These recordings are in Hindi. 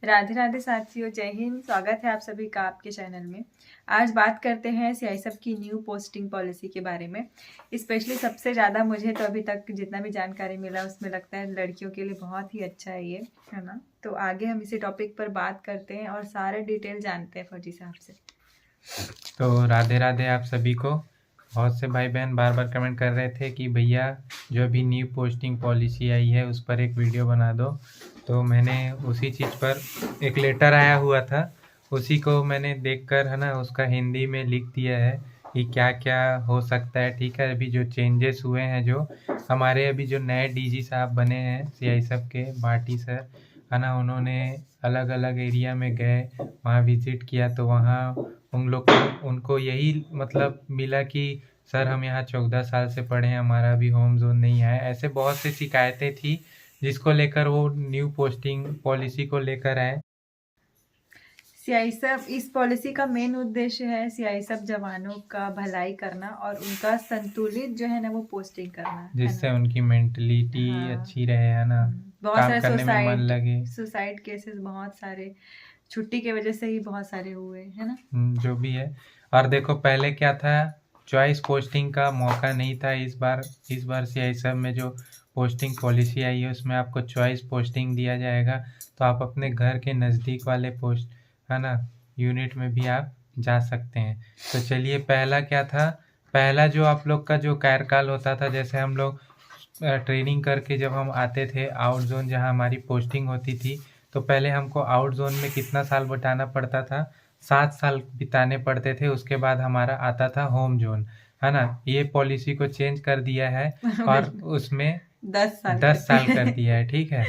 राधे राधे साथियों, जय हिंद। स्वागत है आप सभी का आपके चैनल में। आज बात करते हैं सीआईएसएफ की न्यू पोस्टिंग पॉलिसी के बारे में। स्पेशली सबसे ज़्यादा मुझे तो अभी तक जितना भी जानकारी मिला उसमें लगता है लड़कियों के लिए बहुत ही अच्छा है ये, है ना। तो आगे हम इसी टॉपिक पर बात करते हैं और सारे डिटेल जानते हैं फौजी साहब से। तो राधे राधे आप सभी को। बहुत से भाई बहन बार बार कमेंट कर रहे थे कि भैया जो अभी न्यू पोस्टिंग पॉलिसी आई है उस पर एक वीडियो बना दो। तो मैंने उसी चीज़ पर एक लेटर आया हुआ था, उसी को मैंने देखकर है ना उसका हिंदी में लिख दिया है कि क्या क्या हो सकता है। ठीक है, अभी जो चेंजेस हुए हैं, जो हमारे अभी जो नए डीजी साहब बने हैं सीआईएसएफ के, भाटी सर है ना, उन्होंने अलग अलग एरिया में गए, वहाँ विजिट किया। तो वहाँ उन लोग उनको यही मतलब मिला कि सर हम यहाँ 14 साल से पढ़े हैं, हमारा अभी होम जोन नहीं है। ऐसे बहुत सी शिकायतें थी जिसको लेकर वो न्यू पोस्टिंग पॉलिसी को लेकर आए। सीआईएसएफ इस पॉलिसी का मेन उद्देश्य है सीआईएसएफ जवानों का भलाई करना और उनका संतुलित जो है ना वो पोस्टिंग करना, जिससे उनकी मेंटलिटी अच्छी रहे, है ना, बहुत काम सारे करने में मन लगे। सुसाइड केसेस बहुत सारे छुट्टी के वजह से ही बहुत सारे हुए, है ना। जो भी है। और देखो पहले क्या था, चॉइस पोस्टिंग का मौका नहीं था। इस बार सीआईएसएफ में जो पोस्टिंग पॉलिसी आई है उसमें आपको चॉइस पोस्टिंग दिया जाएगा। तो आप अपने घर के नज़दीक वाले पोस्ट है ना यूनिट में भी आप जा सकते हैं। तो चलिए, पहला क्या था, पहला जो आप लोग का जो कार्यकाल होता था, जैसे हम लोग ट्रेनिंग करके जब हम आते थे आउट जोन जहाँ हमारी पोस्टिंग होती थी, तो पहले हमको आउट जोन में कितना साल बिताना पड़ता था, 7 साल बिताने पड़ते थे। उसके बाद हमारा आता था होम जोन, है ना। ये पॉलिसी को चेंज कर दिया है और उसमें 10 साल कर दिया है। ठीक है,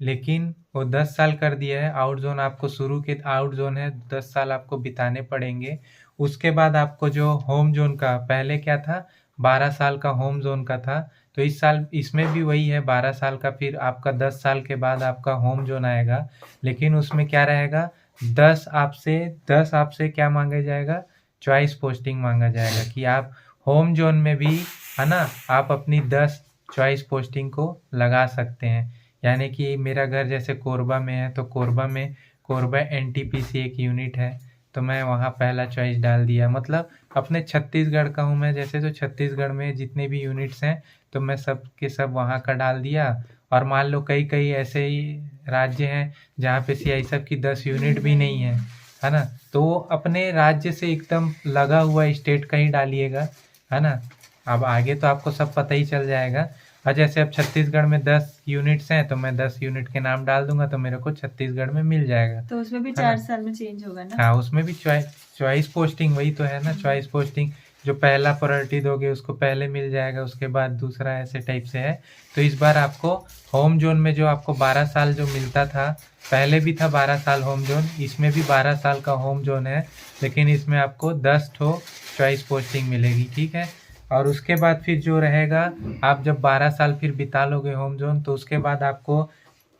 लेकिन वो 10 साल कर दिया है। आउट जोन आपको शुरू के आउट जोन है, 10 साल आपको बिताने पड़ेंगे। उसके बाद आपको जो होम जोन का, पहले क्या था 12 साल का होम जोन का था, तो इस साल इसमें भी वही है 12 साल का। फिर आपका 10 साल के बाद आपका होम जोन आएगा, लेकिन उसमें क्या रहेगा, 10 आपसे क्या मांगा जाएगा, चॉइस पोस्टिंग मांगा जाएगा कि आप होम जोन में भी है ना आप अपनी 10 चॉइस पोस्टिंग को लगा सकते हैं। यानी कि मेरा घर जैसे कोरबा में है, तो कोरबा एनटीपीसी एक यूनिट है, तो मैं वहाँ पहला चॉइस डाल दिया। मतलब अपने छत्तीसगढ़ का हूँ मैं, जैसे तो छत्तीसगढ़ में जितने भी यूनिट्स हैं तो मैं सब के सब वहाँ का डाल दिया। और मान लो कई कई ऐसे ही राज्य हैं जहाँ पे सीआईएसएफ की 10 यूनिट भी नहीं है ना, तो वो अपने राज्य से एकदम लगा हुआ स्टेट का ही डालिएगा, है ना। अब आगे तो आपको सब पता ही चल जाएगा। और जैसे अब छत्तीसगढ़ में 10 यूनिट्स हैं, तो मैं 10 यूनिट के नाम डाल दूंगा तो मेरे को छत्तीसगढ़ में मिल जाएगा। तो उसमें भी 4 साल में चेंज होगा ना। हाँ, उसमें भी चॉइस पोस्टिंग वही तो है ना। चॉइस पोस्टिंग जो पहला प्रायोरिटी दोगे उसको पहले मिल जाएगा, उसके बाद दूसरा, ऐसे टाइप से है। तो इस बार आपको होम जोन में जो आपको 12 साल जो मिलता था, पहले भी था 12 साल होम जोन, इसमें भी 12 साल का होम जोन है, लेकिन इसमें आपको 10 ठो चॉइस पोस्टिंग मिलेगी। ठीक है, और उसके बाद फिर जो रहेगा, आप जब 12 साल फिर बिता लोगे होम जोन, तो उसके बाद आपको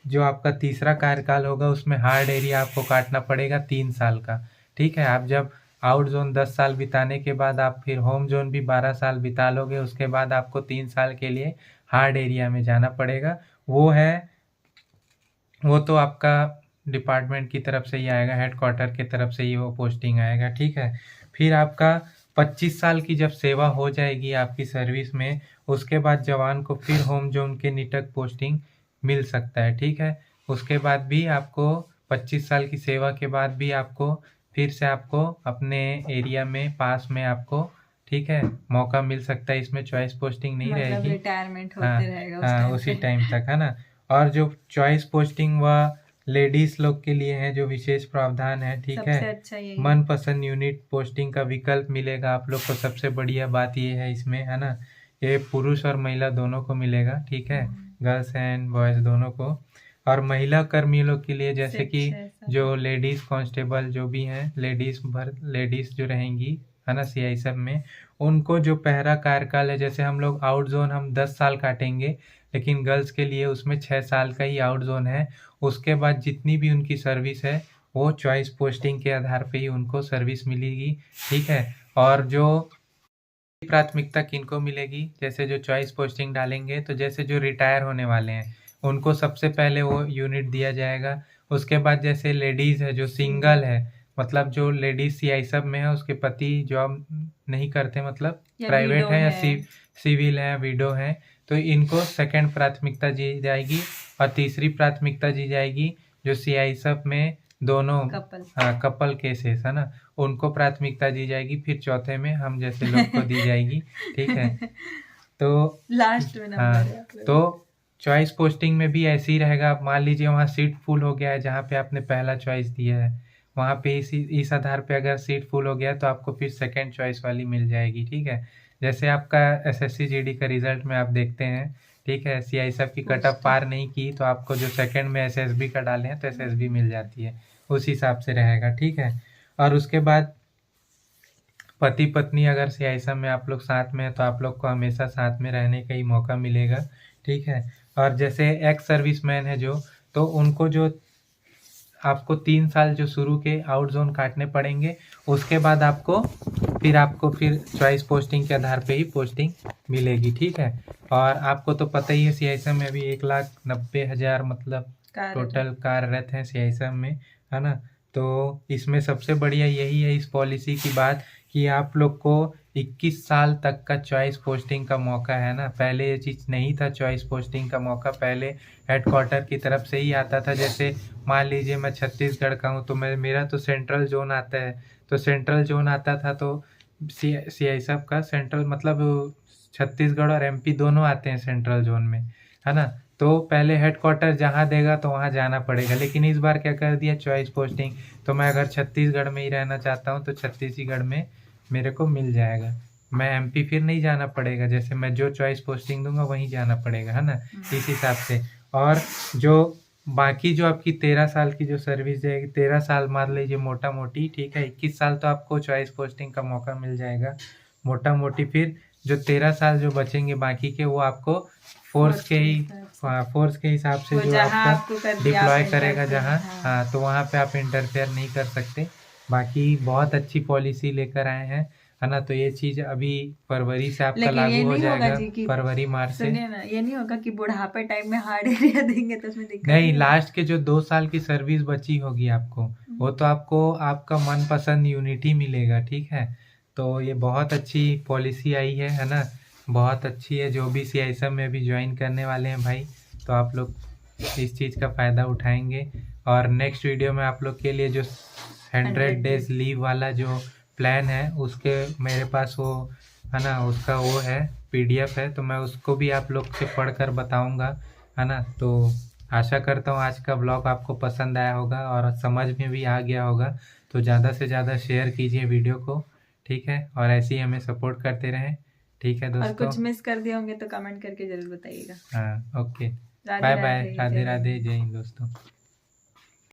जो आपका तीसरा कार्यकाल होगा उसमें हार्ड एरिया आपको काटना पड़ेगा 3 साल का। ठीक है, आप जब आउट जोन 10 साल बिताने के बाद आप फिर होम जोन भी 12 साल बिता लोगे, उसके बाद आपको 3 साल के लिए हार्ड एरिया में जाना पड़ेगा। वो तो आपका डिपार्टमेंट की तरफ से ही आएगा, हेडक्वार्टर की तरफ से ही वो पोस्टिंग आएगा। ठीक है, फिर आपका 25 साल की जब सेवा हो जाएगी आपकी सर्विस में, उसके बाद जवान को फिर होम जोन के निटक पोस्टिंग मिल सकता है। ठीक है, उसके बाद भी आपको 25 साल की सेवा के बाद भी आपको फिर से आपको अपने एरिया में पास में आपको, ठीक है, मौका मिल सकता है। इसमें चॉइस पोस्टिंग नहीं मतलब रहेगी, रिटायरमेंट होते रहेगा हाँ उसी टाइम तक, है ना। और जो चॉइस पोस्टिंग व लेडीज लोग के लिए है जो विशेष प्रावधान है, ठीक है, अच्छा मनपसंद यूनिट पोस्टिंग का विकल्प मिलेगा आप लोग को। सबसे बढ़िया बात ये है इसमें, है ना, ये पुरुष और महिला दोनों को मिलेगा। ठीक है, गर्ल्स एंड बॉयज दोनों को। और महिला कर्मी लोग के लिए जैसे कि जो लेडीज कांस्टेबल जो भी हैं, लेडीज जो रहेंगी, है ना, सीआईएसएफ में, उनको जो पहला कार्यकाल है, जैसे हम लोग आउट जोन हम 10 साल काटेंगे, लेकिन गर्ल्स के लिए उसमें 6 साल का ही आउट जोन है। उसके बाद जितनी भी उनकी सर्विस है वो चॉइस पोस्टिंग के आधार पे ही उनको सर्विस मिलेगी। ठीक है, और जो प्राथमिकता किनको मिलेगी, जैसे जो चॉइस पोस्टिंग डालेंगे, तो जैसे जो रिटायर होने वाले हैं उनको सबसे पहले वो यूनिट दिया जाएगा। उसके बाद जैसे लेडीज़ है जो सिंगल है, मतलब जो लेडीज सीआई सब में है, उसके पति जॉब नहीं करते, मतलब या प्राइवेट widow है या है। सिविल है, विडो है, तो इनको सेकंड प्राथमिकता दी जाएगी। और तीसरी प्राथमिकता दी जाएगी जो सीआई सब में दोनों कपल। हाँ कपल केसेस है ना, उनको प्राथमिकता दी जाएगी। फिर चौथे में हम जैसे लोग को दी जाएगी। ठीक है, तो लास्ट में नंबर हाँ, है आप लोगों तो चॉइस पोस्टिंग में भी ऐसे ही रहेगा। आप मान लीजिए वहाँ सीट फुल हो गया है जहाँ पे आपने पहला चॉइस दिया है, वहाँ पे इस आधार पे अगर सीट फुल हो गया तो आपको फिर सेकंड चॉइस वाली मिल जाएगी। ठीक है, जैसे आपका एसएससी जीडी का रिजल्ट में आप देखते हैं, ठीक है, सीआई सब की कट ऑफ पार नहीं की तो आपको जो सेकंड में एसएसबी का डाले हैं तो एसएसबी मिल जाती है, उस हिसाब से रहेगा। ठीक है, और उसके बाद पति पत्नी अगर सीआई सब में आप लोग साथ में है तो आप लोग को हमेशा साथ में रहने का ही मौका मिलेगा। ठीक है, और जैसे एक्स सर्विसमैन है जो, तो उनको जो आपको 3 साल जो शुरू के आउट जोन काटने पड़ेंगे, उसके बाद आपको फिर चॉइस पोस्टिंग के आधार पे ही पोस्टिंग मिलेगी। ठीक है, और आपको तो पता ही है सीआईएसएफ में अभी 1,90,000 मतलब टोटल कार्यरत हैं सीआईएसएफ में, है ना। तो इसमें सबसे बढ़िया यही है इस पॉलिसी की बात कि आप लोग को 21 साल तक का चॉइस पोस्टिंग का मौका है ना। पहले ये चीज़ नहीं था, चॉइस पोस्टिंग का मौका पहले हेडक्वार्टर की तरफ से ही आता था। जैसे मान लीजिए मैं छत्तीसगढ़ का हूँ तो मेरा तो सेंट्रल जोन आता है, तो सेंट्रल जोन आता था तो सीआई सब का सेंट्रल मतलब छत्तीसगढ़ और एमपी दोनों आते हैं सेंट्रल जोन में, है ना। तो पहले हेडक्वार्टर जहाँ देगा तो वहाँ जाना पड़ेगा, लेकिन इस बार क्या कर दिया चॉइस पोस्टिंग, तो मैं अगर छत्तीसगढ़ में ही रहना चाहता हूँ तो छत्तीसगढ़ में मेरे को मिल जाएगा। मैं एमपी फिर नहीं जाना पड़ेगा, जैसे मैं जो चॉइस पोस्टिंग दूंगा वहीं जाना पड़ेगा, है ना, इस हिसाब से। और जो बाकी जो आपकी 13 साल की जो सर्विस जाएगी, 13 साल मान लीजिए मोटा मोटी, ठीक है, 21 साल तो आपको चॉइस पोस्टिंग का मौका मिल जाएगा मोटा मोटी। फिर जो 13 साल जो बचेंगे बाकी के, वो आपको फोर्स के हिसाब से जो आपका डिप्लॉय करेगा जहाँ, हाँ, तो वहाँ पे आप इंटरफेयर नहीं कर सकते। बाकी बहुत अच्छी पॉलिसी लेकर आए हैं, है ना। तो ये चीज अभी फरवरी से आपका लागू हो जाएगा, फरवरी मार्च से। ना, ये नहीं होगा कि बुढ़ापे टाइम में हार्ड एरिया देंगे तो उसमें दिक्कत नहीं, लास्ट के जो 2 साल की सर्विस बची होगी आपको, वो तो आपको आपका मनपसंद यूनिटी मिलेगा। ठीक है, तो ये बहुत अच्छी पॉलिसी आई है ना, बहुत अच्छी है। जो भी सीआईएसएफ में भी ज्वाइन करने वाले हैं भाई, तो आप लोग इस चीज़ का फ़ायदा उठाएंगे। और नेक्स्ट वीडियो में आप लोग के लिए जो 100 डेज लीव वाला जो प्लान है, उसके मेरे पास वो है ना, उसका वो है पीडीएफ है, तो मैं उसको भी आप लोग से पढ़कर बताऊंगा, है ना। तो आशा करता हूँ आज का ब्लॉग आपको पसंद आया होगा और समझ में भी आ गया होगा। तो ज़्यादा से ज़्यादा शेयर कीजिए वीडियो को, ठीक है, और ऐसे ही हमें सपोर्ट करते रहें। ठीक है दोस्तों, और कुछ मिस कर दिया होंगे तो कमेंट करके जरूर बताइएगा। हाँ, okay, bye bye, Radhe Radhe, जय हिंद दोस्तों।